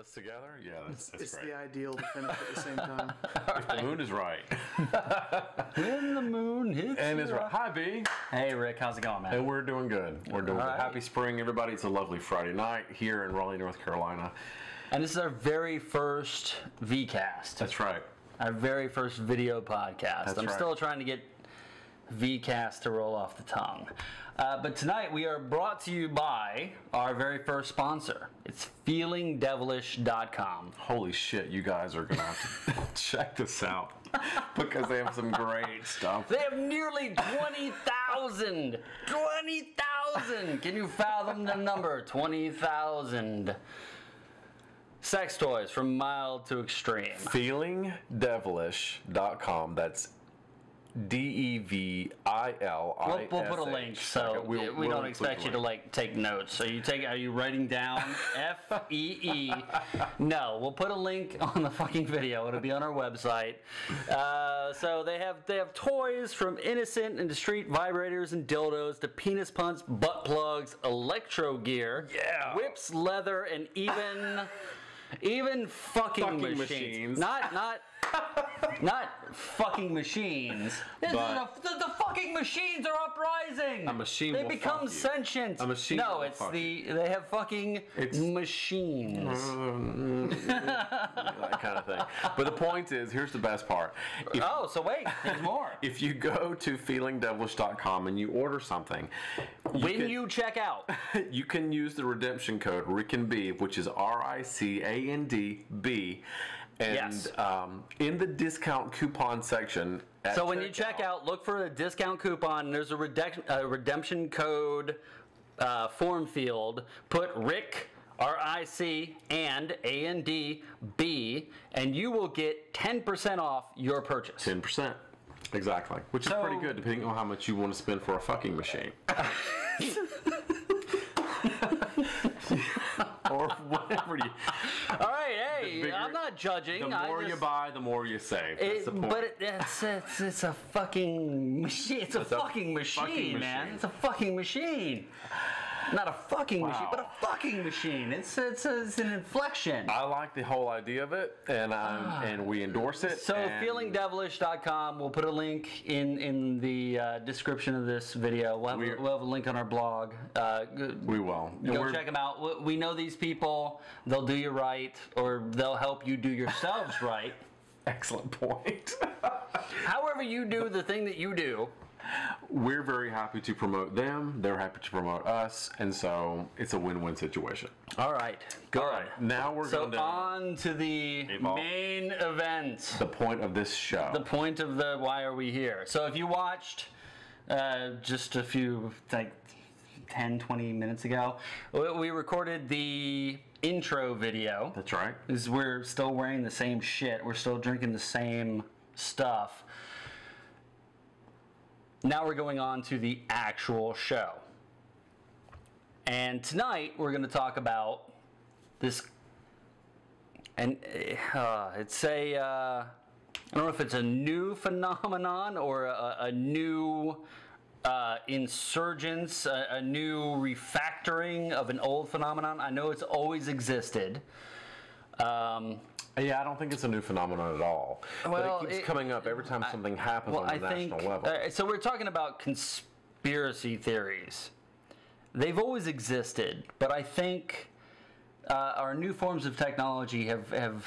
us together? Yeah, that's It's great. the ideal to finish at the same time. If the moon is right. When the moon hits And is right. Hi, B. Hey, Rick. How's it going, man? And we're doing good. We're doing good. right. Happy spring, everybody. It's a lovely Friday night here in Raleigh, North Carolina. And this is our very first VCast. That's right. Our very first video podcast. That's I'm right. still trying to get VCast to roll off the tongue. But tonight we are brought to you by our very first sponsor. It's feelingdevilish.com. Holy shit, you guys are going to have to check this out because they have some great stuff. They have nearly 20,000. 20,000. Can you fathom the number? 20,000. Sex toys from mild to extreme. Feelingdevilish.com. That's DEVILISH. We'll put a link, so we don't expect you to take notes. Are you writing down FEE? No, we'll put a link on the fucking video. It'll be on our website. So they have toys from innocent and discreet vibrators and dildos to penis pumps, butt plugs, electro gear, whips, leather, and even fucking machines. Not fucking machines. The fucking machines are uprising. A machine They will become fuck you. sentient. A machine No, will it's fuck they have fucking machines. that kind of thing. But the point is, here's the best part. So wait, there's more. If you go to feelingdevilish.com and you order something, you check out, you can use the redemption code Ric&B, which is RICANDB, and Yes. In the discount coupon section. So when you check out, look for a discount coupon. There's a redemption code form field. Put Ric, RIC, and ANDB, and you will get 10% off your purchase. 10%. Exactly. Which is pretty good, depending on how much you want to spend for a fucking machine. Or whatever you... All right, hey, I'm not judging. The more you buy, the more you save. That's the point. But it's a fucking machine. It's a fucking machine, man. It's a fucking machine. Not a fucking machine, but a fucking machine. It's an inflection. I like the whole idea of it, and we endorse it. So feelingdevilish.com. We'll put a link in the description of this video. We'll have a link on our blog. We will. Go check them out. We know these people. They'll do you right, or they'll help you do yourselves right. Excellent point. However you do the thing that you do. We're very happy to promote them. They're happy to promote us, and so it's a win-win situation. All right, good. All right, now we're going to on to the main event. The point of this show. The point of the why are we here? So if you watched just a few 10, 20 minutes ago, we recorded the intro video. That's right. We're still wearing the same shit. We're still drinking the same stuff. Now we're going on to the actual show. And tonight we're going to talk about this, and it's I don't know if it's a new phenomenon or a new insurgence, a new refactoring of an old phenomenon. I know it's always existed. Yeah, I don't think it's a new phenomenon at all. But it keeps coming up every time something happens on the national level. So we're talking about conspiracy theories. They've always existed, but I think our new forms of technology have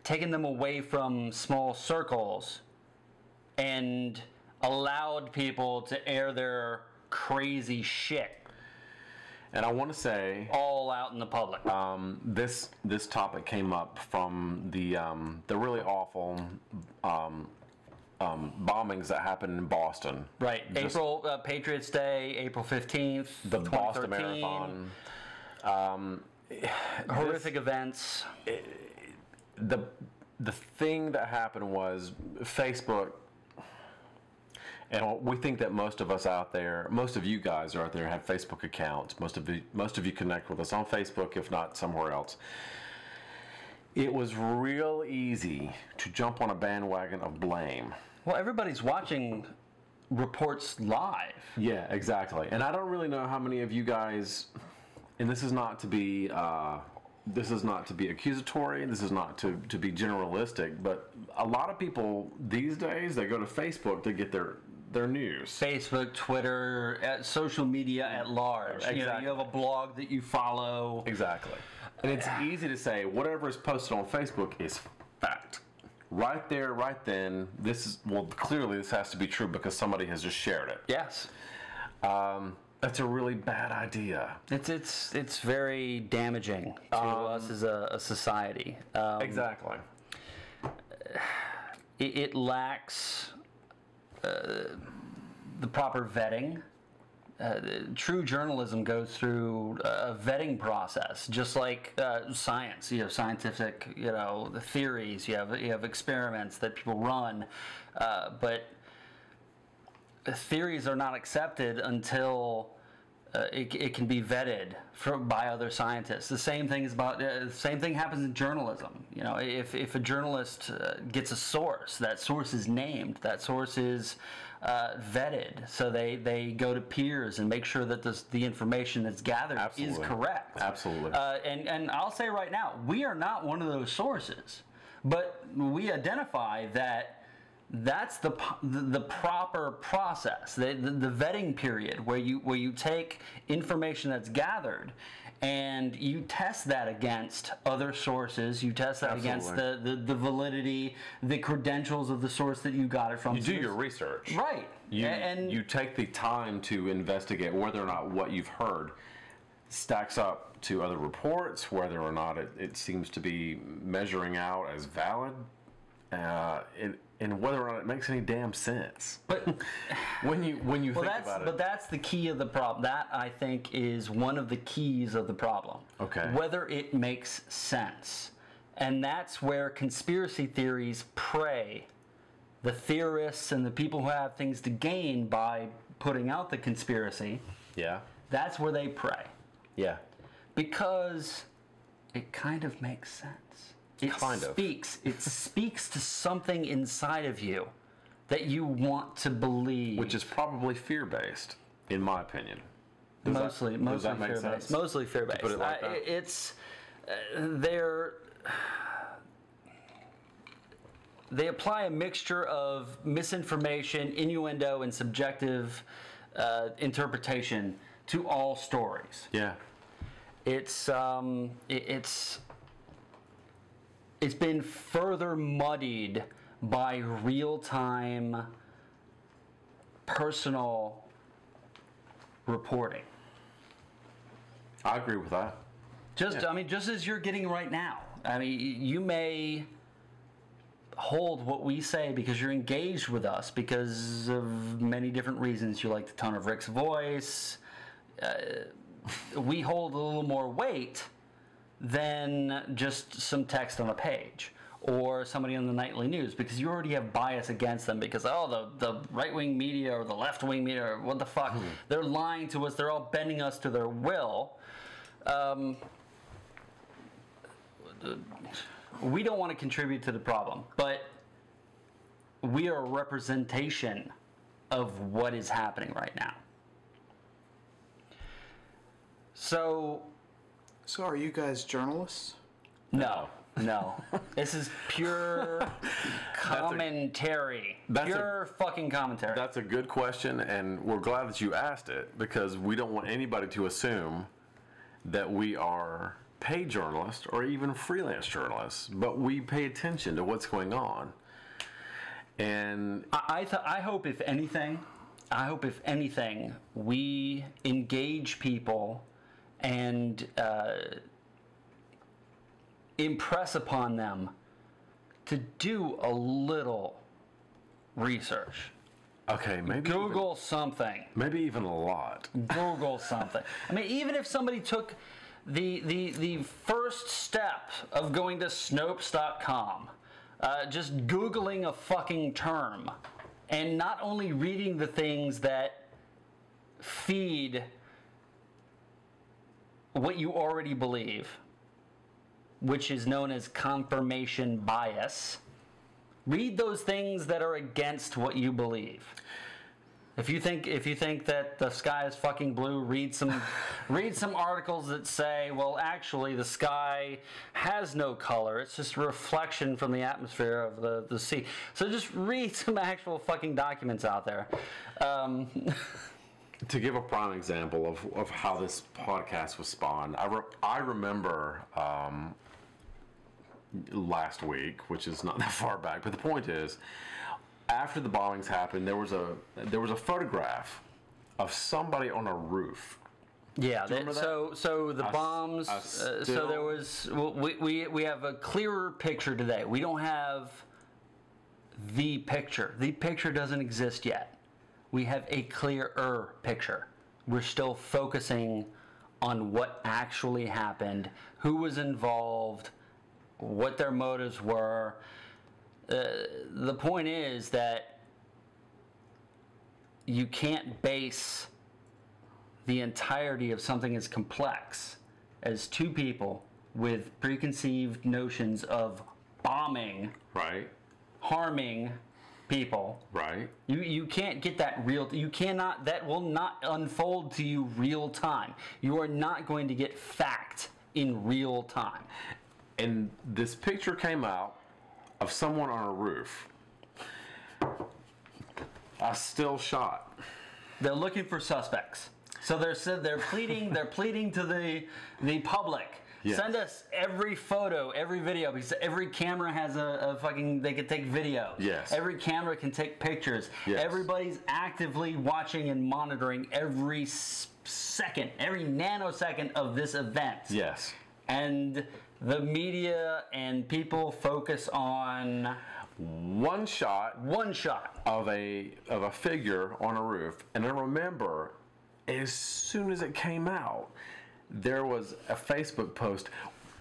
taken them away from small circles and allowed people to air their crazy shit. And I want to say, all out in the public. This topic came up from the really awful bombings that happened in Boston. Right, Patriots Day, April 15th, the Boston Marathon. Horrific events. The thing that happened was Facebook. And we think that most of us out there, most of you guys are out there, have Facebook accounts. Most of you connect with us on Facebook, if not somewhere else. It was real easy to jump on a bandwagon of blame. Well, everybody's watching reports live. Yeah, exactly. And I don't really know how many of you guys, and this is not to be this is not to be accusatory, this is not to be generalistic, but a lot of people these days, they go to Facebook to get their news. Facebook, Twitter, social media at large. Exactly. You have a blog that you follow. Exactly. And it's easy to say whatever is posted on Facebook is fact. Right there, right then, clearly this has to be true because somebody has just shared it. Yes. That's a really bad idea. It's very damaging to us as a society. Exactly. It lacks the proper vetting. True journalism goes through a vetting process, just like science. You have scientific, the theories. You have experiments that people run, but theories are not accepted until it can be vetted by other scientists. The same thing same thing happens in journalism. If a journalist gets a source, that source is named, that source is vetted, so they go to peers and make sure that the information that's gathered is correct. Absolutely. And I'll say right now, we are not one of those sources, but we identify that. That's the proper process, the vetting period, where you take information that's gathered and you test that against other sources. You test that against the validity, the credentials of the source that you got it from. You do your research. Right. You take the time to investigate whether or not what you've heard stacks up to other reports, whether or not it seems to be measuring out as valid. And whether or not it makes any damn sense. But when you think about it. But that's the key of the problem. That, I think, is one of the keys of the problem. Okay. Whether it makes sense. And that's where conspiracy theories prey. The theorists and the people who have things to gain by putting out the conspiracy. Yeah. That's where they prey. Yeah. Because it kind of makes sense. It speaks to something inside of you that you want to believe. Which is probably fear-based, in my opinion. Mostly fear-based. Mostly fear-based. To put it like that? They apply a mixture of misinformation, innuendo, and subjective interpretation to all stories. Yeah. It's been further muddied by real-time personal reporting. I agree with that. Just as you're getting right now. You may hold what we say because you're engaged with us because of many different reasons. You like the tone of Rick's voice. We hold a little more weight than just some text on a page or somebody on the nightly news, because you already have bias against them because, the right-wing media or the left-wing media, or what the fuck, they're lying to us, they're all bending us to their will. We don't want to contribute to the problem, but we are a representation of what is happening right now. So are you guys journalists? No. This is pure commentary. Fucking commentary. That's a good question, and we're glad that you asked it, because we don't want anybody to assume that we are paid journalists or even freelance journalists, but we pay attention to what's going on. And I hope if anything, we engage people and impress upon them to do a little research. Okay, maybe Google something. Maybe even a lot. Google something. Even if somebody took the first step of going to Snopes.com, just Googling a fucking term, and not only reading the things that feed what you already believe, which is known as confirmation bias. Read those things that are against what you believe. If you think that the sky is fucking blue, read some articles that say, well, actually the sky has no color. It's just a reflection from the atmosphere of the sea. So just read some actual fucking documents out there. To give a prime example of how this podcast was spawned, I remember last week, which is not that far back, but the point is, after the bombings happened, there was a photograph of somebody on a roof. Yeah, so the bombs. So there was. We have a clearer picture today. We don't have the picture. The picture doesn't exist yet. We have a clearer picture. We're still focusing on what actually happened, who was involved, what their motives were. The point is that you can't base the entirety of something as complex as two people with preconceived notions of bombing, right, harming people. Right. You can't get that real. You cannot. That will not unfold to you real time. You are not going to get fact in real time. And this picture came out of someone on a roof. A still shot. They're looking for suspects. So they're pleading to the public. Yes. Send us every photo, every video, because every camera has a fucking, they can take video. Yes. Every camera can take pictures. Yes. Everybody's actively watching and monitoring every second, every nanosecond of this event. Yes. And the media and people focus on one shot of a figure on a roof. And I remember, as soon as it came out, there was a Facebook post.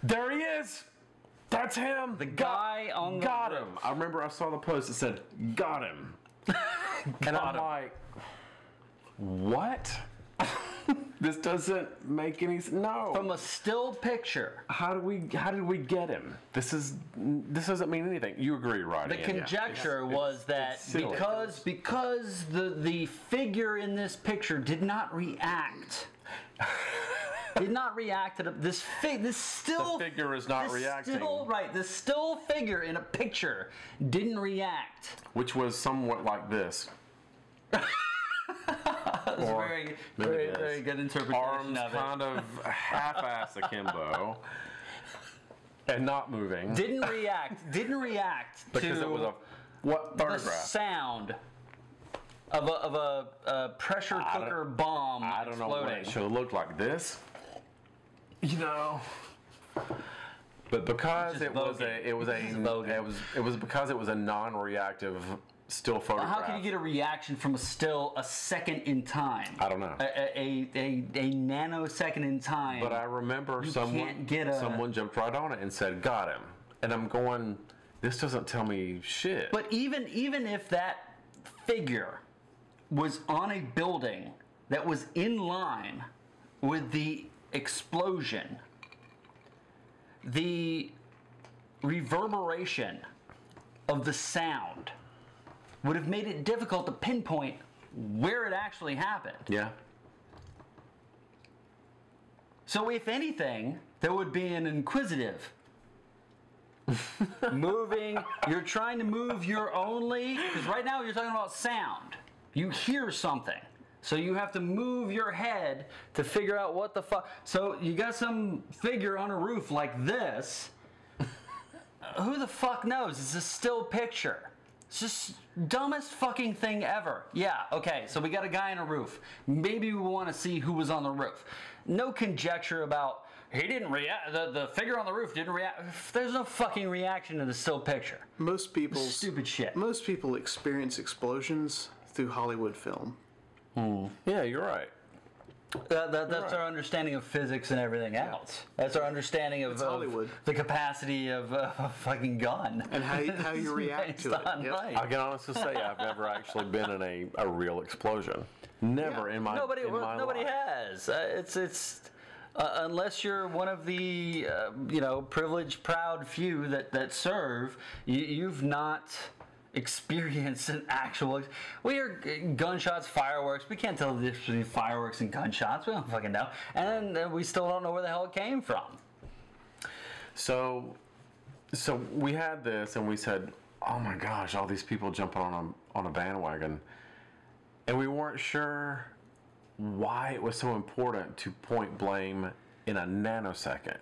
There he is! That's him! The guy on the got roof. him! I remember I saw the post that said, got him. And I'm like, what? This doesn't make any sense. No. From a still picture. How did we get him? This doesn't mean anything. You agree, right? The conjecture was that because the figure in this picture did not react. Did not react to this still. The figure is not reacting. The still figure in a picture didn't react. Which was somewhat like this. That's a very good interpretation Arms of it. kind of half-ass akimbo. And not moving. Didn't react because to it was a photograph? The sound of a pressure cooker bomb I don't know what it should have looked like. This, you know. But because it was because it was a non-reactive still photograph. How can you get a reaction from a still a second in time? I don't know. A nanosecond in time. But I remember someone jumped right on it and said, "Got him." And I'm going, this doesn't tell me shit. But even if that figure was on a building that was in line with the explosion, the reverberation of the sound would have made it difficult to pinpoint where it actually happened. Yeah. So if anything, there would be an inquisitive you're trying to move your only, because right now you're talking about sound. You hear something. So you have to move your head to figure out what the fuck. So you got some figure on a roof like this. Who the fuck knows? It's a still picture. It's just dumbest fucking thing ever. Yeah, okay, so we got a guy on a roof. Maybe we want to see who was on the roof. No conjecture about, he didn't react, the figure on the roof didn't react. There's no fucking reaction to the still picture. Stupid shit. Most people experience explosions through Hollywood film. Yeah, you're right. That's our understanding of physics and everything else. That's our understanding of the capacity of a fucking gun. And how you react to it. Yep. I can honestly say I've never actually been in a real explosion. Never in my Nobody life. has. It's unless you're one of the privileged, proud few that serve. You've not experience an actual. We hear gunshots, fireworks. We can't tell the difference between fireworks and gunshots. We don't fucking know. And then we still don't know where the hell it came from. So we had this, and we said, "Oh my gosh, all these people jumping on a bandwagon," and we weren't sure why it was so important to point blame in a nanosecond.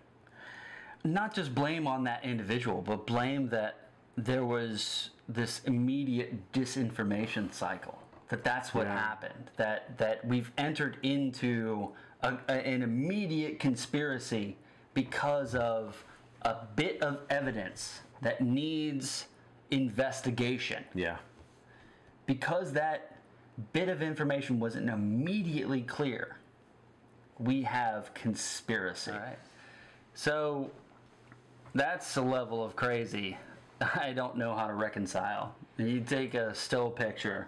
Not just blame on that individual, but blame that there was this immediate disinformation cycle. That's what happened. That we've entered into an immediate conspiracy because of a bit of evidence that needs investigation. Yeah. Because that bit of information wasn't immediately clear, we have conspiracy. All right. So that's a level of crazy I don't know how to reconcile. You take a still picture,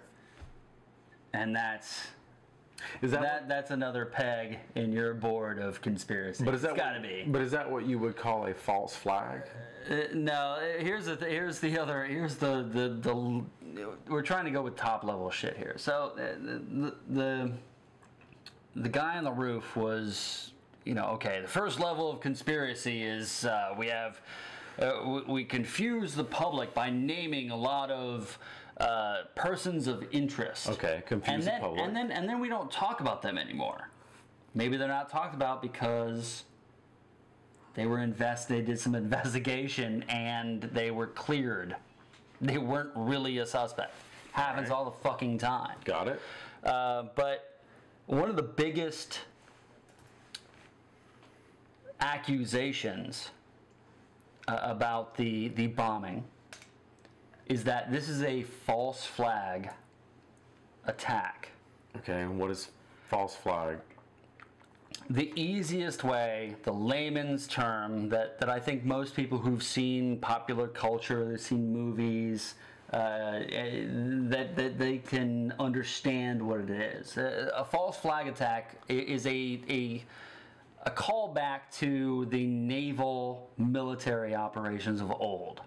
and that's another peg in your board of conspiracy. But is that it's got to be? But is that what you would call a false flag? No. Here's the we're trying to go with top level shit here. So the guy on the roof was, okay. The first level of conspiracy is we confuse the public by naming a lot of persons of interest. Okay, confuse the public. And then we don't talk about them anymore. Maybe they're not talked about because they did some investigation and they were cleared. They weren't really a suspect. Happens all the fucking time. Got it. But one of the biggest accusations about the bombing is that this is a false flag attack. Okay, and what is false flag? The easiest way, the layman's term that I think most people who've seen popular culture, they've seen movies, that they can understand what it is. A false flag attack is a callback to the naval military operations of old.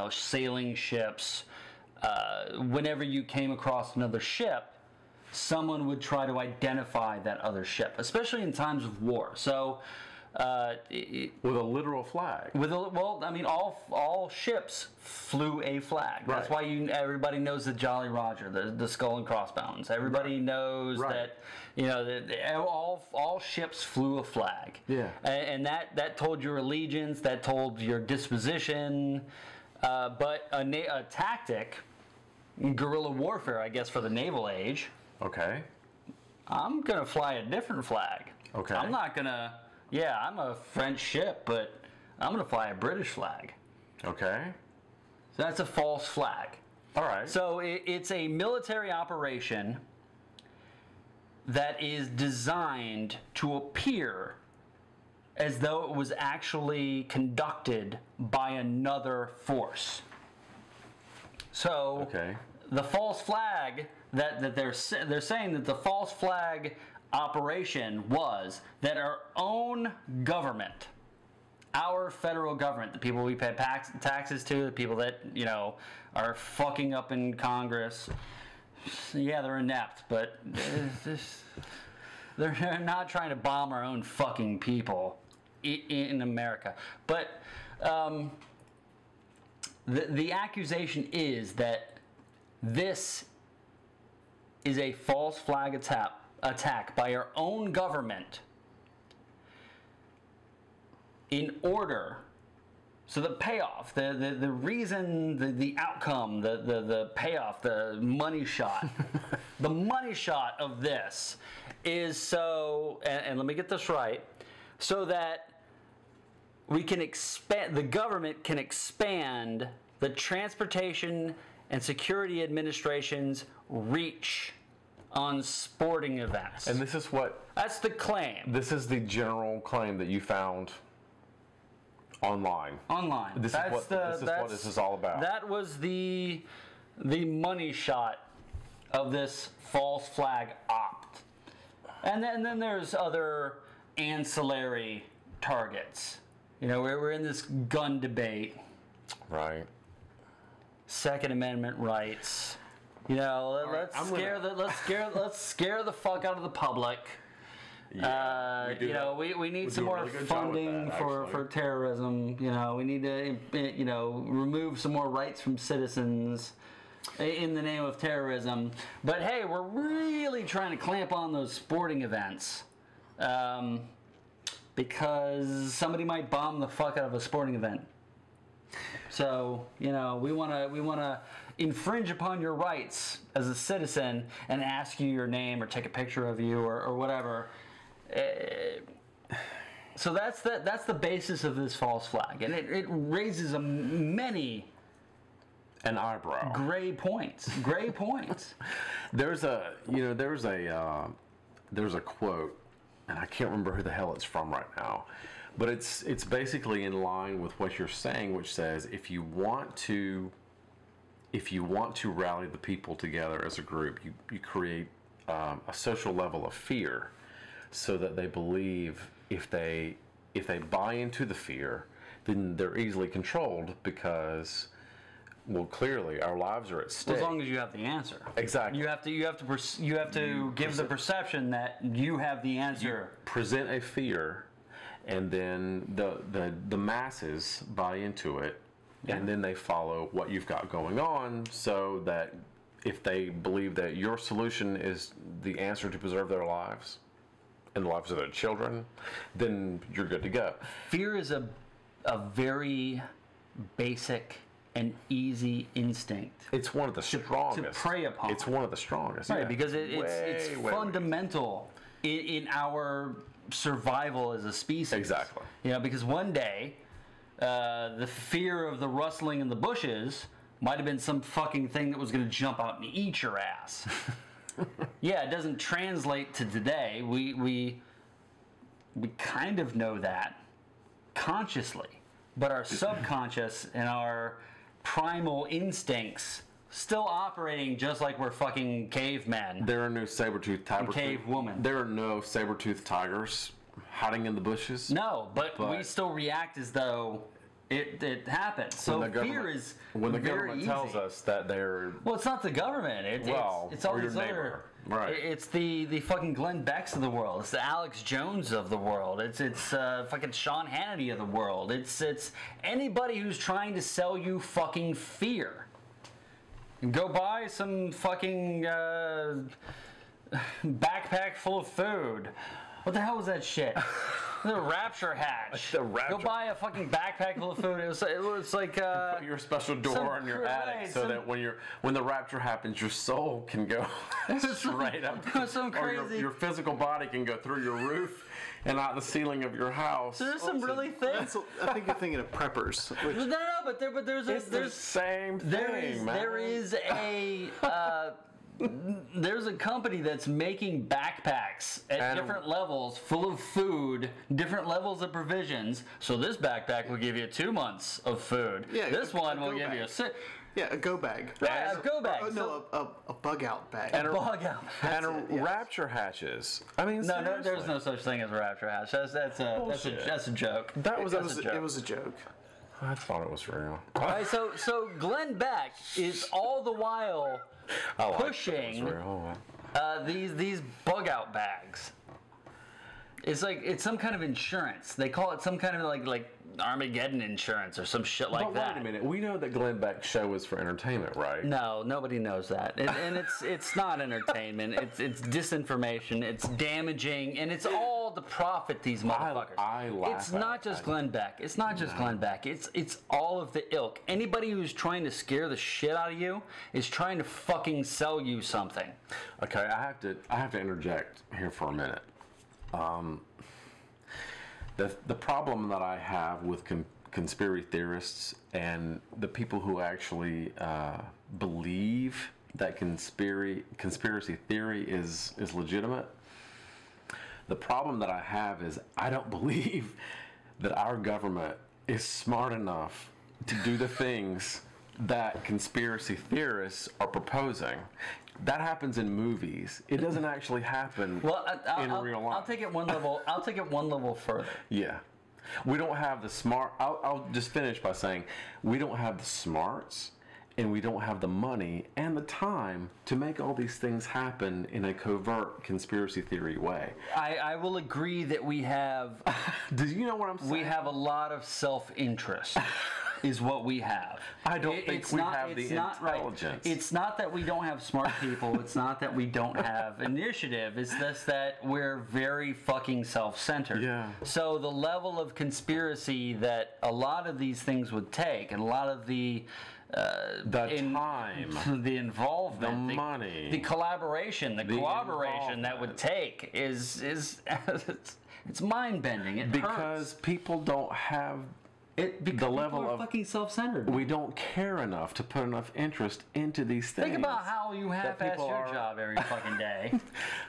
Sailing ships. Whenever you came across another ship, someone would try to identify that other ship, especially in times of war. So, with a literal flag. All ships flew a flag. That's why everybody knows the Jolly Roger, the skull and crossbones. Everybody knows that all ships flew a flag. Yeah, and that told your allegiance, that told your disposition. But a tactic, guerrilla warfare, I guess, for the naval age. Okay. I'm gonna fly a different flag. Okay. I'm not gonna. Yeah, I'm a French ship, but I'm gonna fly a British flag. Okay. So that's a false flag. All right. So it's a military operation that is designed to appear as though it was actually conducted by another force. So the false flag that they're saying that the false flag operation was that our own government, our federal government, the people we pay taxes to, the people that are fucking up in Congress. Yeah, they're inept, but they're not trying to bomb our own fucking people in America. But the accusation is that this is a false flag attack by our own government in order. So the payoff, the reason, the outcome, the payoff, the money shot, the money shot of this is so, and let me get this right, so that we can expand, the government can expand the Transportation and Security Administration's reach on sporting events. And this is what... That's the claim. This is the general claim that you found online. Online. This is what this is all about. That was the money shot of this false flag opt. And then there's other ancillary targets. We're in this gun debate. Right. Second Amendment rights. You know, let's scare the fuck out of the public. Yeah, we need some more funding for terrorism. You know, we need to remove some more rights from citizens in the name of terrorism. But hey, we're really trying to clamp on those sporting events because somebody might bomb the fuck out of a sporting event. So, you know, we want to infringe upon your rights as a citizen and ask you your name or take a picture of you or whatever. So that's the basis of this false flag, and it raises many an eyebrow gray points. There's a quote, and I can't remember who the hell it's from right now, but it's basically in line with what you're saying, which says if you want to rally the people together as a group, you create a social level of fear, so that they believe if they buy into the fear, then they're easily controlled because, well, clearly our lives are at stake. As long as you have the answer. Exactly. You have to give the perception that you have the answer. You present a fear, and then the masses buy into it, and then they follow what you've got going on, so that if they believe that your solution is the answer to preserve their lives and the lives of their children, then you're good to go. Fear is a very basic and easy instinct. It's one of the strongest. To prey upon. It's one of the strongest. Right, because it's fundamental in our survival as a species. Exactly. You know, because one day, the fear of the rustling in the bushes might have been some fucking thing that was going to jump out and eat your ass. Yeah, it doesn't translate to today. We kind of know that consciously, but our subconscious and our primal instincts still operating just like we're fucking cavemen. There are no saber-toothed tigers. Cave woman. There are no saber-toothed tigers hiding in the bushes. No, but we still react as though it happens. So fear is when the very government easy. tells us that they're Well, it's not the government. It's all or your these neighbor. other. Right. It's the fucking Glenn Becks of the world. It's the Alex Jones of the world. It's fucking Sean Hannity of the world. It's anybody who's trying to sell you fucking fear. Go buy some fucking backpack full of food. What the hell was that shit? The Rapture Hatch. The Rapture. Go buy a fucking backpack full of food. It was like put your special door in your attic so that when the rapture happens, your soul can go straight up. Some crazy. Or your physical body can go through your roof and out the ceiling of your house. So there's some really things. I think you're thinking of preppers. Which, No, but there's the same thing, man. There is a. There's a company that's making backpacks at different levels, full of food, different levels of provisions. So this backpack will give you 2 months of food. Yeah, this one will give you a go bag. Yeah, a go bag. No, a bug out bag. And a bug out. And rapture hatches. I mean, no, there's no such thing as a rapture hatch. That's a joke. It was a joke. I thought it was real. All right, so Glenn Beck is all the while pushing these bug out bags. It's like it's some kind of insurance. They call it some kind of like Armageddon insurance or some shit like that. But wait a minute. We know that Glenn Beck's show is for entertainment, right? No, nobody knows that. And it's not entertainment. It's disinformation. It's damaging, and it's all to profit these motherfuckers. I laugh. It's not just Glenn Beck. It's not just Glenn Beck. It's all of the ilk. Anybody who's trying to scare the shit out of you is trying to fucking sell you something. Okay, I have to interject here for a minute. The problem that I have with conspiracy theorists and the people who actually believe that conspiracy theory is legitimate, the problem that I have is I don't believe that our government is smart enough to do the things that conspiracy theorists are proposing. That happens in movies. It doesn't actually happen in real life. I'll take it one level. I'll take it one level further. Yeah, we don't have the smart. I'll just finish by saying we don't have the smarts and we don't have the money and the time to make all these things happen in a covert conspiracy theory way. I will agree that we have... Do you know what I'm saying? We have a lot of self-interest. Is what we have. I don't think we have the intelligence. Right. It's not that we don't have smart people. It's not that we don't have initiative. It's just that we're very fucking self-centered. Yeah. So the level of conspiracy that a lot of these things would take, and a lot of the time, the involvement, the money, the collaboration, the cooperation that would take is it's mind-bending. It because hurts. People don't have the level of fucking self-centered. We don't care enough to put enough interest into these things. Think about how you half-ass your job every fucking day.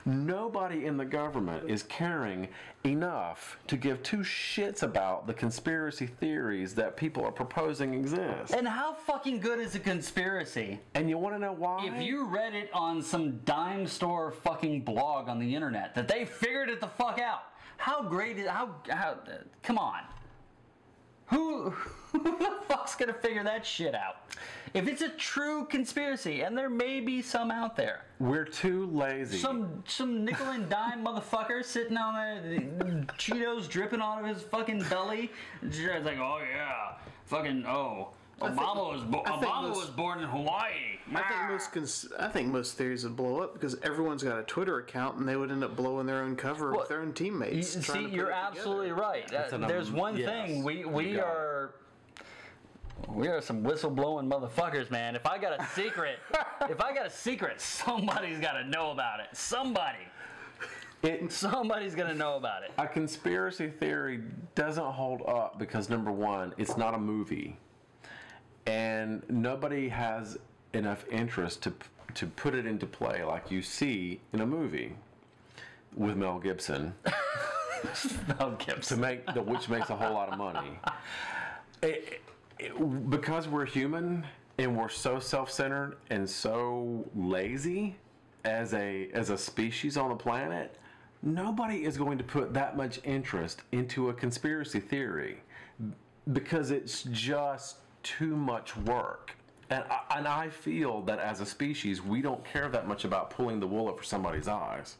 Nobody in the government is caring enough to give two shits about the conspiracy theories that people are proposing exist. And how fucking good is a conspiracy? And you want to know why? If you read it on some dime store fucking blog on the internet that they figured it the fuck out, how great is how come on. Who the fuck's gonna figure that shit out? If it's a true conspiracy, and there may be some out there. We're too lazy. Some nickel and dime motherfucker sitting on the Cheetos dripping out of his fucking belly. It's like, oh yeah, fucking Obama was born in Hawaii. I think most theories would blow up because everyone's got a Twitter account and they would end up blowing their own cover with their own teammates. See, you're absolutely right. There's one thing we are some whistleblowing motherfuckers, man. If I got a secret, somebody's got to know about it. Somebody's gonna know about it. A conspiracy theory doesn't hold up because number one, it's not a movie. And nobody has enough interest to put it into play like you see in a movie with Mel Gibson. Which makes a whole lot of money. Because we're human and we're so self-centered and so lazy as a species on the planet, nobody is going to put that much interest into a conspiracy theory because it's just too much work. And I feel that as a species, we don't care that much about pulling the wool over somebody's eyes.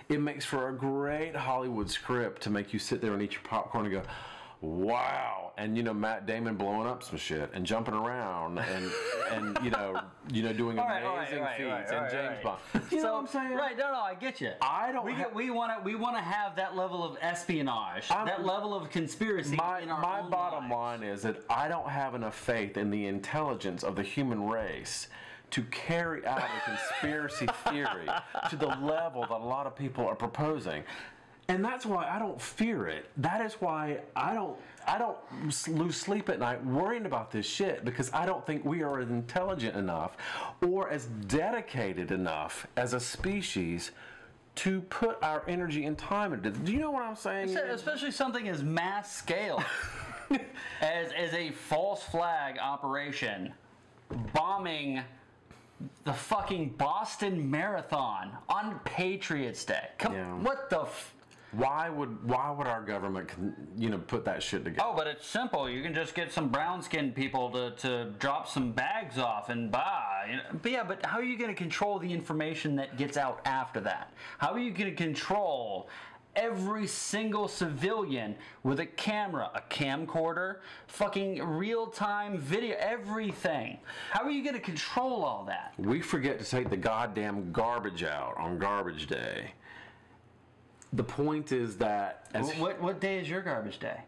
It makes for a great Hollywood script to make you sit there and eat your popcorn and go, wow. And Matt Damon blowing up some shit and jumping around and doing amazing feats and James Bond. You know what I'm saying? Right, no, I get you. We want to have that level of espionage, that level of conspiracy in our own My bottom lives. line is that I don't have enough faith in the intelligence of the human race to carry out a conspiracy theory to the level that a lot of people are proposing. And that's why I don't fear it. That is why I don't lose sleep at night worrying about this shit, because I don't think we are intelligent enough or as dedicated enough as a species to put our energy and time into it. Do you know what I'm saying? Especially something as mass scale as a false flag operation bombing the fucking Boston Marathon on Patriots Day. What the Why would our government put that shit together? Oh, but it's simple. You can just get some brown-skinned people to drop some bags off and buy. But how are you going to control the information that gets out after that? How are you going to control every single civilian with a camera, a camcorder, fucking real-time video, everything? How are you going to control all that? We forget to take the goddamn garbage out on garbage day. The point is that... What day is your garbage day?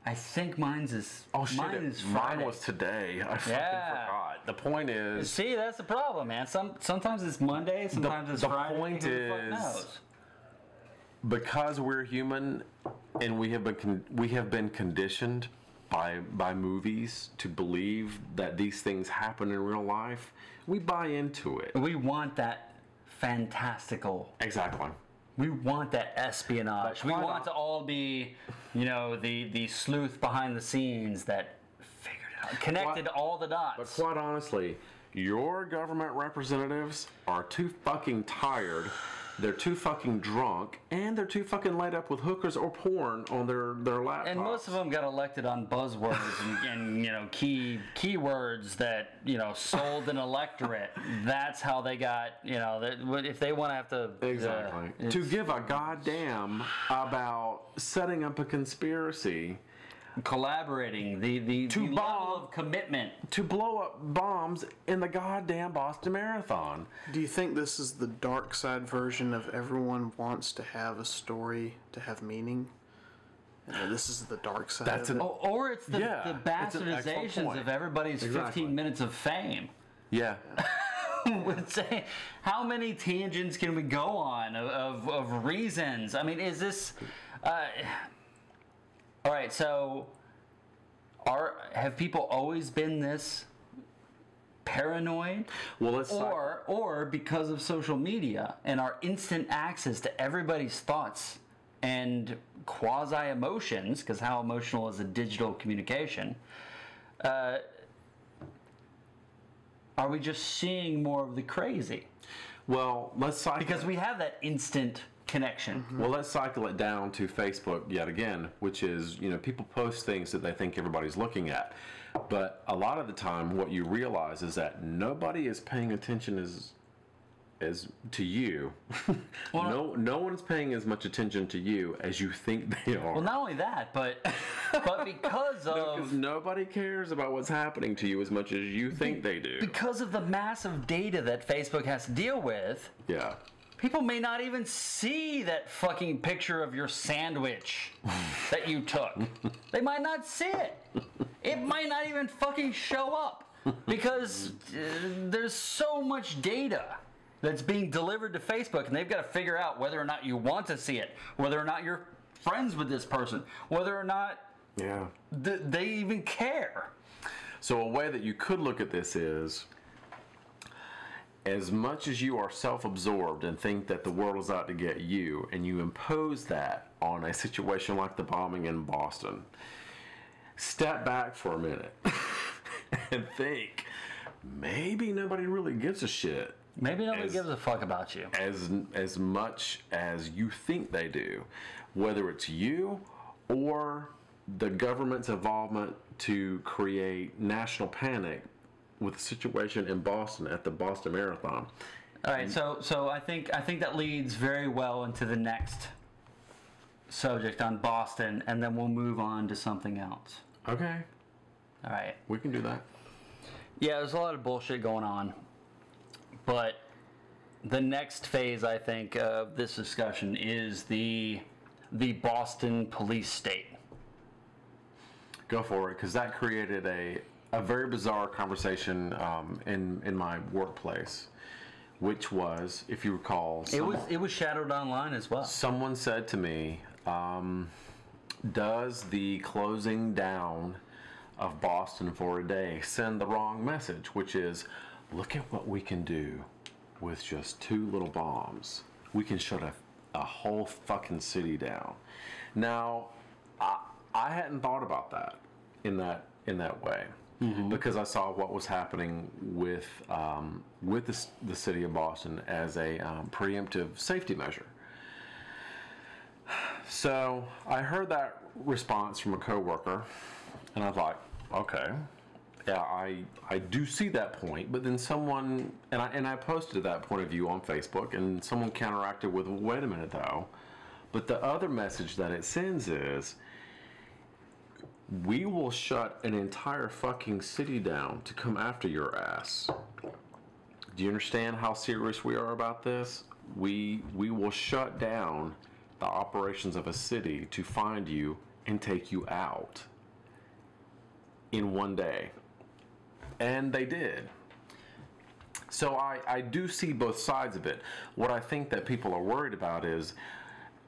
I think mine is Friday. Mine was today. I fucking forgot. The point is... See, that's the problem, man. Sometimes it's Monday, sometimes it's Friday. The point is... Because we're human and we have been conditioned by movies to believe that these things happen in real life, we buy into it. We want that fantastical... Exactly. We want that espionage. We want to all be, the sleuth behind the scenes that figured it out, connected all the dots. But quite honestly, your government representatives are too fucking tired they're too fucking drunk, and they're too fucking laid up with hookers or porn on their laptops. And most of them got elected on buzzwords and keywords that sold an electorate. That's how they got if they want to have to exactly to give a goddamn about setting up a conspiracy. Collaborating, the level of commitment to blow up bombs in the goddamn Boston Marathon. Do you think this is the dark side version of everyone wants to have a story to have meaning? And this is the dark side of it? Or it's the bastardizations of everybody's 15 minutes of fame. Yeah. How many tangents can we go on of reasons? I mean, is this... all right, so have people always been this paranoid? Well, or because of social media and our instant access to everybody's thoughts and quasi emotions, because how emotional is a digital communication? Are we just seeing more of the crazy? Well, because we have that instant connection. Mm-hmm. Well, let's cycle it down to Facebook yet again, which is, people post things that they think everybody's looking at. But a lot of the time, what you realize is that nobody is paying attention as to you. Well, no one's paying as much attention to you as you think they are. Well, not only that, but because nobody cares about what's happening to you as much as you think they do. Because of the massive data that Facebook has to deal with. Yeah. People may not even see that fucking picture of your sandwich that you took. They might not see it. It might not even fucking show up because there's so much data that's being delivered to Facebook, and they've got to figure out whether or not you want to see it, whether or not you're friends with this person, whether or not they even care. So a way that you could look at this is, as much as you are self-absorbed and think that the world is out to get you, and you impose that on a situation like the bombing in Boston, step back for a minute and think, maybe nobody really gives a shit. Maybe nobody gives a fuck about you. As much as you think they do. Whether it's you or the government's involvement to create national panic with the situation in Boston at the Boston Marathon. All right, so I think that leads very well into the next subject on Boston, and then we'll move on to something else. Okay. All right. We can do that. Yeah, there's a lot of bullshit going on, but the next phase, I think, of this discussion is the Boston police state. Go for it, because that created a very bizarre conversation in my workplace, which was, if you recall, it was shadowed online as well. Someone said to me, does the closing down of Boston for a day send the wrong message, which is, look at what we can do with just 2 little bombs. We can shut a whole fucking city down. Now, I hadn't thought about that in that way. Mm-hmm. Because I saw what was happening with the city of Boston as a preemptive safety measure. So I heard that response from a coworker, and I thought, okay, yeah, I do see that point. But then someone, and I posted that point of view on Facebook, and someone counteracted with, wait a minute though. But the other message that it sends is, we will shut an entire fucking city down to come after your ass. Do you understand how serious we are about this? We will shut down the operations of a city to find you and take you out in one day. And they did. So I do see both sides of it. What I think that people are worried about is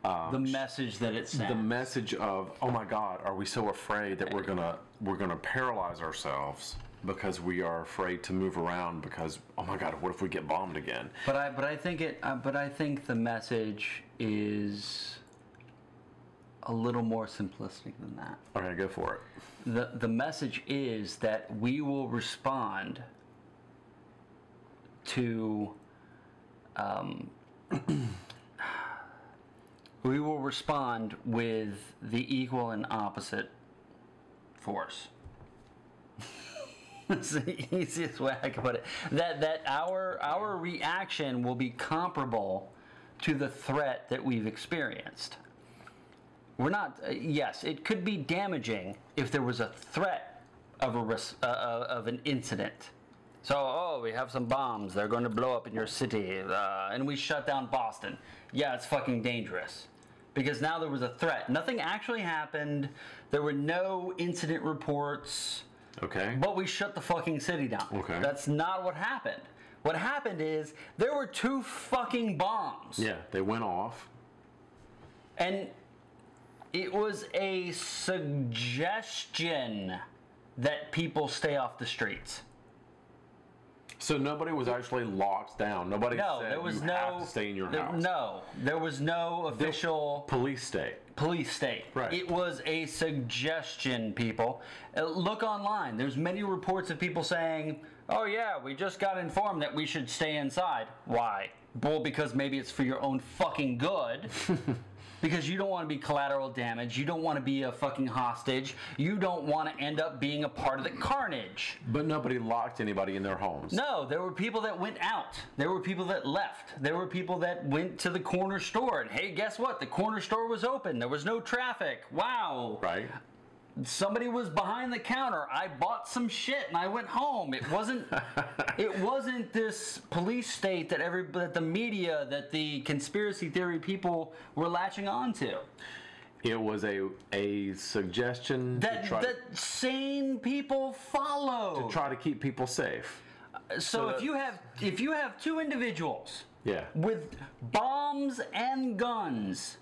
the message that it sends. The message of, oh my God, are we so afraid that we're gonna paralyze ourselves because we are afraid to move around because, oh my God, what if we get bombed again? But I think the message is a little more simplistic than that. Okay, go for it. The message is that we will respond to we will respond with the equal and opposite force. That's the easiest way I can put it. That our reaction will be comparable to the threat that we've experienced. We're not. Yes, it could be damaging if there was a threat of of an incident. So, we have some bombs. They're going to blow up in your city, and we shut down Boston. Yeah, it's fucking dangerous. Because now there was a threat. Nothing actually happened. There were no incident reports. Okay. But we shut the fucking city down. Okay. That's not what happened. What happened is there were 2 fucking bombs. Yeah, they went off. And it was a suggestion that people stay off the streets. So nobody was actually locked down. Nobody said there was you have to stay in your house. No, there was no official police state. Right. It was a suggestion, people. Look online. There's many reports of people saying, "Oh yeah, we just got informed that we should stay inside." Why? Well, because maybe it's for your own fucking good. Because you don't want to be collateral damage. You don't want to be a fucking hostage. You don't want to end up being a part of the carnage. But nobody locked anybody in their homes. No, there were people that went out. There were people that left. There were people that went to the corner store. And hey, guess what? The corner store was open. There was no traffic. Wow. Right. Somebody was behind the counter. I bought some shit and I went home. It wasn't this police state that the media, that the conspiracy theory people were latching onto. It was a suggestion that sane people follow to try to keep people safe. So if you have 2 individuals with bombs and guns,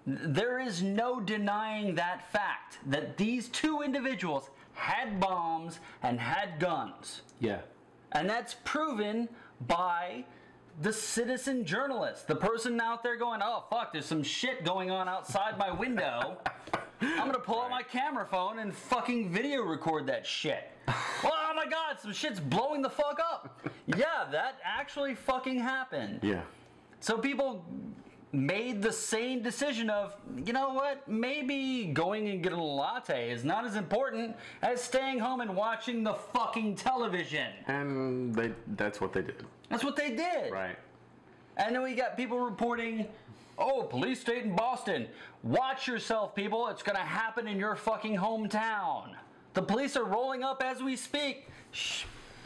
there is no denying that fact, that these 2 individuals had bombs and had guns. Yeah. And that's proven by the citizen journalist, the person out there going, "Oh, fuck, there's some shit going on outside my window. I'm going to pull out my camera phone and fucking video record that shit." Oh my God, some shit's blowing the fuck up. Yeah, that actually fucking happened. Yeah. So people made the same decision of, you know what, maybe going and getting a latte is not as important as staying home and watching the fucking television. And that's what they did. That's what they did. Right. And then we got people reporting, "Oh, police state in Boston. Watch yourself, people. It's going to happen in your fucking hometown. The police are rolling up as we speak."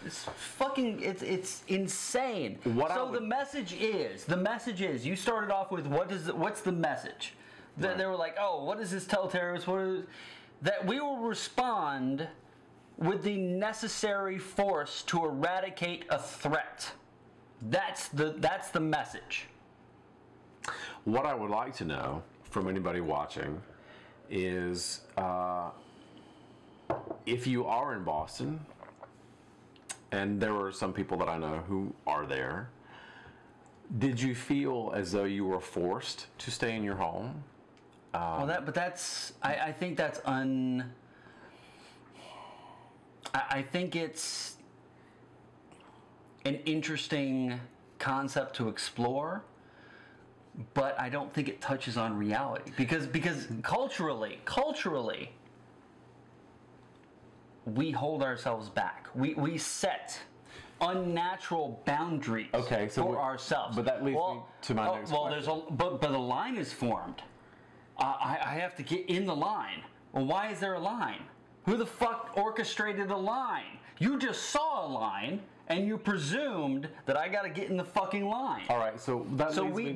It's fucking, it's insane. The message is, you started off with, what's the message? Right. They were like, "Oh, what does this tell terrorists?" That we will respond with the necessary force to eradicate a threat. That's the message. What I would like to know from anybody watching is, if you are in Boston, and there were some people that I know who are there, did you feel as though you were forced to stay in your home? I think that's I think it's an interesting concept to explore, but I don't think it touches on reality because culturally, we hold ourselves back. We set unnatural boundaries for ourselves. But that leads me to my next question. But the line is formed. I have to get in the line. Well, why is there a line? Who the fuck orchestrated a line? You just saw a line, and you presumed that I got to get in the fucking line. All right,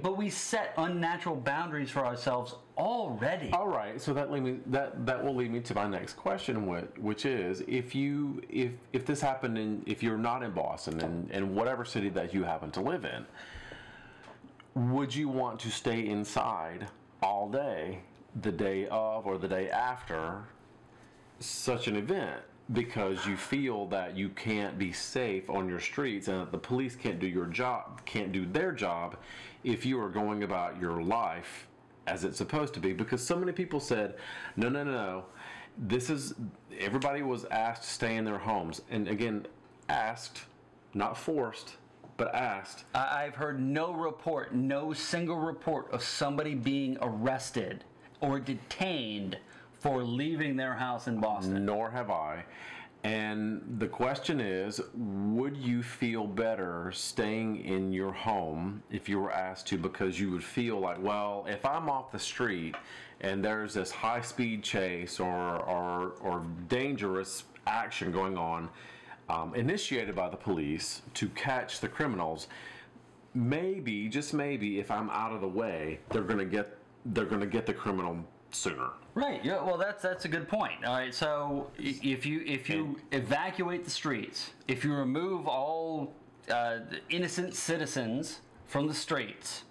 but we set unnatural boundaries for ourselves already. All right, so that will lead me to my next question, which is, if this happened if you're not in Boston and whatever city that you happen to live in, would you want to stay inside all day, the day of or the day after such an event, because you feel that you can't be safe on your streets and that the police can't do their job if you are going about your life as it's supposed to be? Because so many people said, no, everybody was asked to stay in their homes, and again, asked, not forced. but asked. I've heard no single report of somebody being arrested or detained for leaving their house in Boston. Nor have I. And the question is, would you feel better staying in your home if you were asked to, because you would feel like, well, if I'm off the street and there's this high-speed chase or dangerous action going on, initiated by the police to catch the criminals, maybe, just maybe, if I'm out of the way, they're going to get the criminal sooner. Right. Yeah. Well, that's a good point. All right. So if you evacuate the streets, if you remove all innocent citizens from the streets,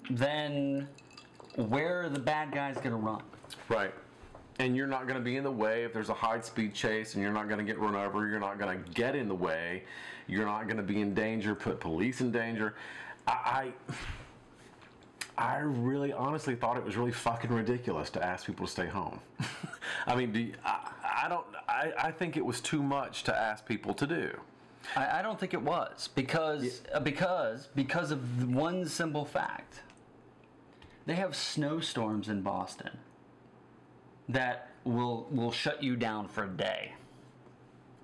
then where are the bad guys going to run? Right. And you're not going to be in the way if there's a high-speed chase, and you're not going to get run over. You're not going to get in the way. You're not going to be in danger, put police in danger. I really honestly thought it was really fucking ridiculous to ask people to stay home. I mean, I think it was too much to ask people to do. I don't think it was, because of one simple fact. They have snowstorms in Boston that will shut you down for a day.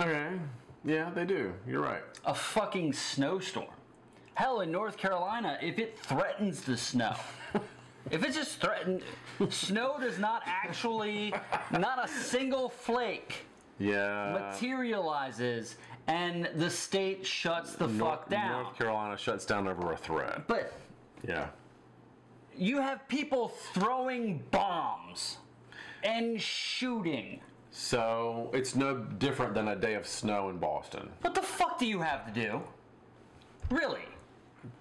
Okay. Yeah, they do. You're right. A fucking snowstorm. Hell, in North Carolina, if it threatens to snow, if it just threatens, snow does not actually, not a single flake materializes, and the state shuts the fuck down. North Carolina shuts down over a threat. But yeah, you have people throwing bombs and shooting. So it's no different than a day of snow in Boston. What the fuck do you have to do? Really?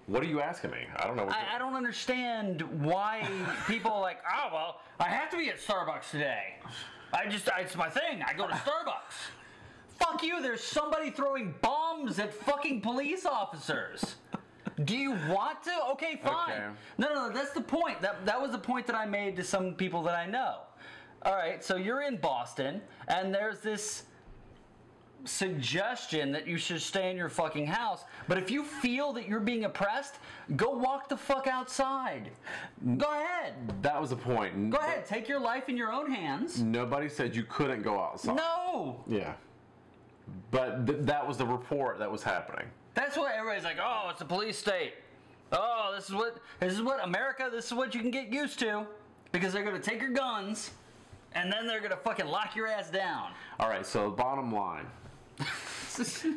What are you asking me? I don't know. I don't understand why people are like, oh, well, I have to be at Starbucks today. It's my thing. I go to Starbucks. Fuck you. There's somebody throwing bombs at fucking police officers. Do you want to? Okay, fine. Okay. No, that's the point. That was the point that I made to some people that I know. All right, so you're in Boston, and there's this suggestion that you should stay in your fucking house, but if you feel that you're being oppressed, go walk the fuck outside. Go ahead. That was the point. Go ahead, take your life in your own hands. Nobody said you couldn't go outside. No. Yeah. But that was the report that was happening. That's why everybody's like, oh, it's a police state. Oh, this is what America, this is what you can get used to, because they're going to take your guns, and then they're going to fucking lock your ass down. All right, so bottom line.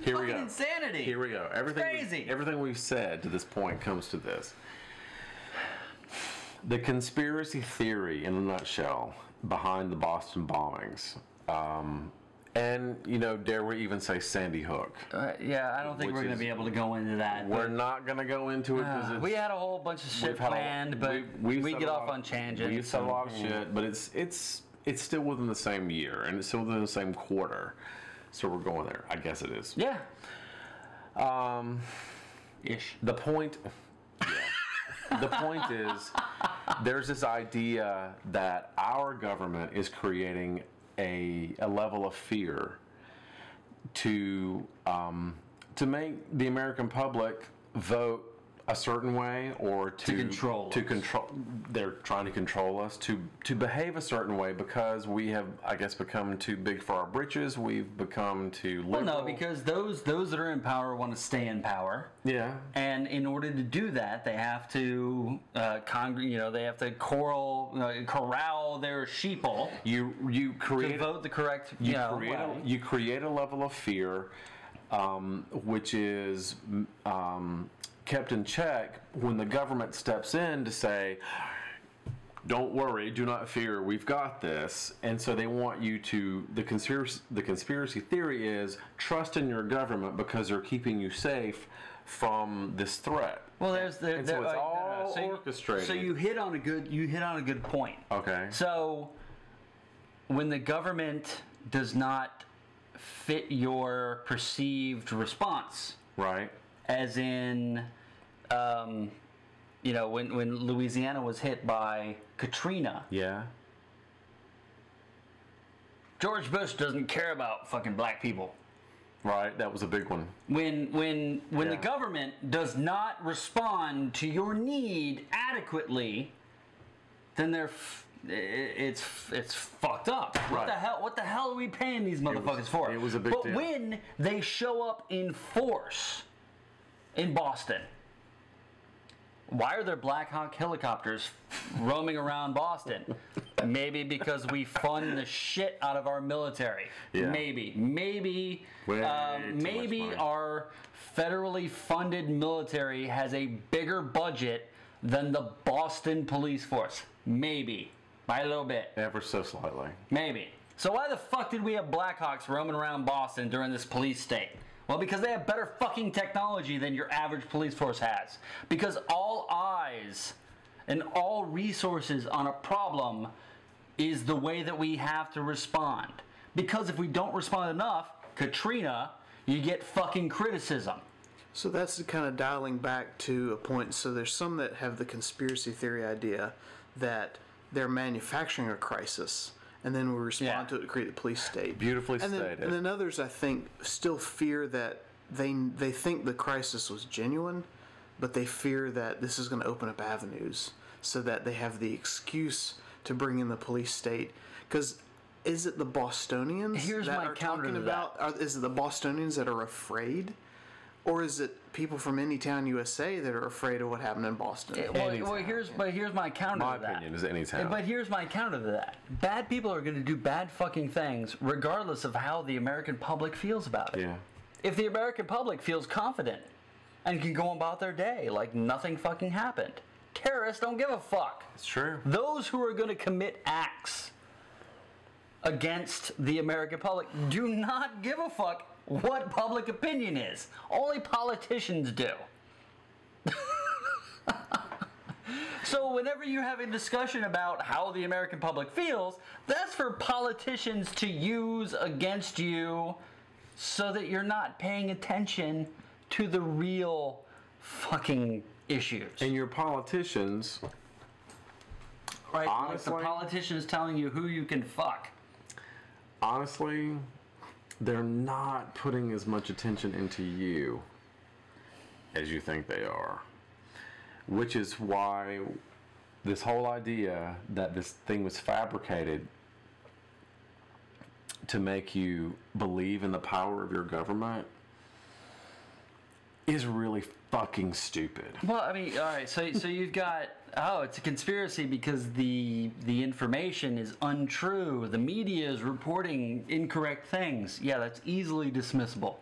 Here we go. Insanity. Here we go. Everything we've said to this point comes to this. The conspiracy theory, in a nutshell, behind the Boston bombings, and, dare we even say Sandy Hook? Yeah, I don't think we're going to be able to go into that. We're not going to go into it because we had a whole bunch of shit planned, but we get off on tangents. We said a lot of shit, but it's still within the same year, and it's still within the same quarter. So we're going there. I guess it is. Yeah. Ish. The point is, there's this idea that our government is creating a level of fear to make the American public vote a certain way, or to control. They're trying to control us to behave a certain way because we have, I guess, become too big for our britches. We've become too liberal. Well, no, because those that are in power want to stay in power. Yeah. And in order to do that, they have to they have to corral their sheeple. You create to vote the correct. You create a level of fear, which is kept in check when the government steps in to say, don't worry, do not fear, we've got this. And so they want you to, the conspiracy theory is, trust in your government because they're keeping you safe from this threat. Well, so it's all orchestrated. So you hit on a good point. Okay. So when the government does not fit your perceived response, right? As in, when Louisiana was hit by Katrina. Yeah. George Bush doesn't care about fucking black people. Right, that was a big one. When the government does not respond to your need adequately, then it's fucked up. Right. What the hell are we paying these motherfuckers for? It was a big deal. But when they show up in force in Boston, why are there Black Hawk helicopters roaming around Boston? Maybe because we fund the shit out of our military. Yeah. Maybe our federally funded military has a bigger budget than the Boston police force. Maybe. By a little bit. Ever so slightly. Maybe. So why the fuck did we have Blackhawks roaming around Boston during this police state? Well, because they have better fucking technology than your average police force has. Because all eyes and all resources on a problem is the way that we have to respond. Because if we don't respond enough, Katrina, you get fucking criticism. So that's kind of dialing back to a point. So there's some that have the conspiracy theory idea that they're manufacturing a crisis, and then we respond to it to create the police state. Beautifully stated. And then others, I think, still fear that they think the crisis was genuine, but they fear that this is going to open up avenues so that they have the excuse to bring in the police state. Because is it the Bostonians that are talking about? Is it the Bostonians that are afraid? Or is it people from any town USA that are afraid of what happened in Boston? Here's my counter to that. My opinion is any town. But here's my counter to that. Bad people are going to do bad fucking things regardless of how the American public feels about it. Yeah. If the American public feels confident and can go about their day like nothing fucking happened, terrorists don't give a fuck. It's true. Those who are going to commit acts against the American public do not give a fuck what public opinion is. Only politicians do. So whenever you have a discussion about how the American public feels, that's for politicians to use against you so that you're not paying attention to the real fucking issues. And your politicians, right? Honestly, like the politicians telling you who you can fuck. Honestly, they're not putting as much attention into you as you think they are. Which is why this whole idea that this thing was fabricated to make you believe in the power of your government is really fucking stupid. Well, I mean, all right, so you've got, it's a conspiracy because the information is untrue. The media is reporting incorrect things. Yeah, that's easily dismissible.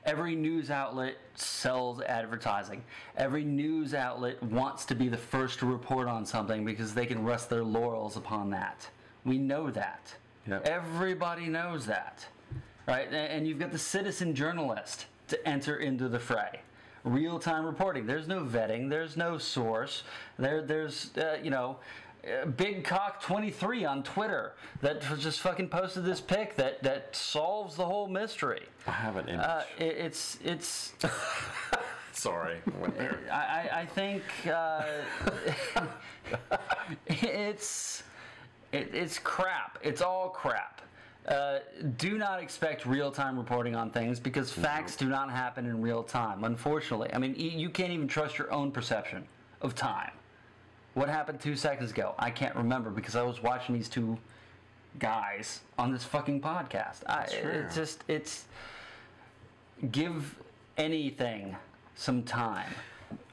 Every news outlet sells advertising. Every news outlet wants to be the first to report on something because they can rest their laurels upon that. We know that. Yep. Everybody knows that, right? And you've got the citizen journalist to enter into the fray. Real-time reporting. There's no vetting. There's no source. There's Big Cock 23 on Twitter that just fucking posted this pic that solves the whole mystery. I have an image. It's. Sorry, I went there. I think it's crap. It's all crap. Do not expect real-time reporting on things because facts do not happen in real time, unfortunately. I mean, you can't even trust your own perception of time. What happened 2 seconds ago? I can't remember because I was watching these two guys on this fucking podcast. It's give anything some time.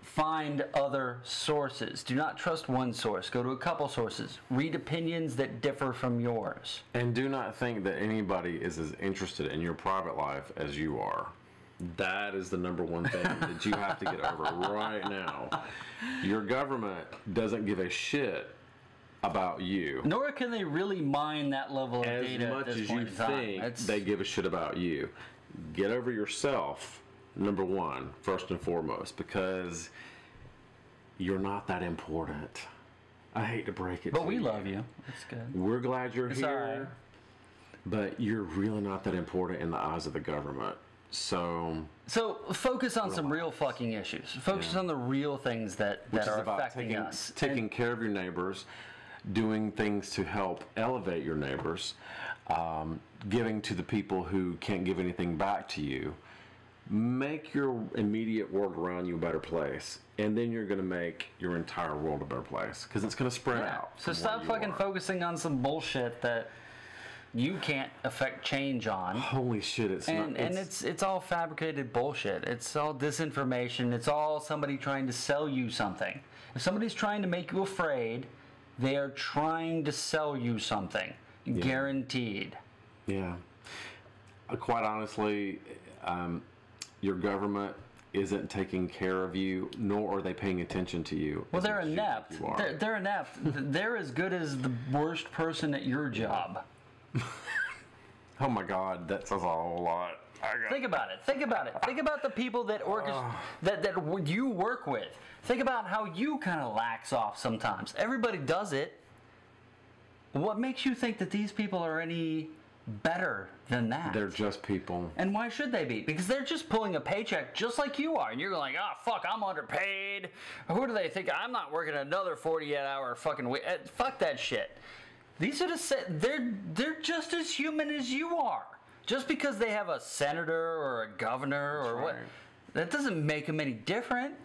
Find other sources. Do not trust one source. Go to a couple sources. Read opinions that differ from yours. And do not think that anybody is as interested in your private life as you are. That is the number one thing that you have to get over right now. Your government doesn't give a shit about you. Nor can they really mine that level of data as much at this as point you in time. think they give a shit about you. Get over yourself, number one, first and foremost, because you're not that important. I hate to break it to you. But we love you. That's good. We're glad you're here. All right. But you're really not that important in the eyes of the government. So focus on some real fucking issues. Focus on the real things that are affecting us. Taking care of your neighbors, doing things to help elevate your neighbors, giving to the people who can't give anything back to you, make your immediate world around you a better place, and then you're going to make your entire world a better place, because it's going to spread out. So stop fucking focusing on some bullshit that you can't affect change on. Holy shit, it's all fabricated bullshit. It's all disinformation. It's all somebody trying to sell you something. If somebody's trying to make you afraid, they are trying to sell you something. Yeah. Guaranteed. Yeah. Quite honestly, your government isn't taking care of you, nor are they paying attention to you. Well, they're inept. They're inept. They're as good as the worst person at your job. Oh my God, that says a whole lot. Think about it. Think about the people that that you work with. Think about how you kind of lax off sometimes. Everybody does it. What makes you think that these people are any better than that? They're just people. And why should they be? Because they're just pulling a paycheck just like you are. And you're like, oh, fuck, I'm underpaid. Who do they think? I'm not working another 48-hour fucking week. Fuck that shit. These are they're just as human as you are. Just because they have a senator or a governor or what, that doesn't make them any different.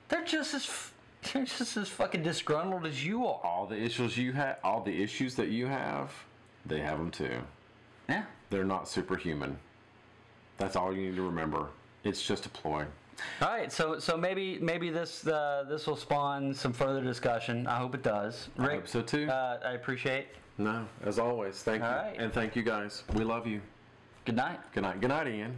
They're just as fucking disgruntled as you are. All the issues that you have, they have them too. Yeah. They're not superhuman. That's all you need to remember. It's just a ploy. All right, so maybe this will spawn some further discussion. I hope it does. Rick, I hope so too. I appreciate. No, as always, thank you, and thank you guys. We love you. Good night. Good night. Good night, Ian.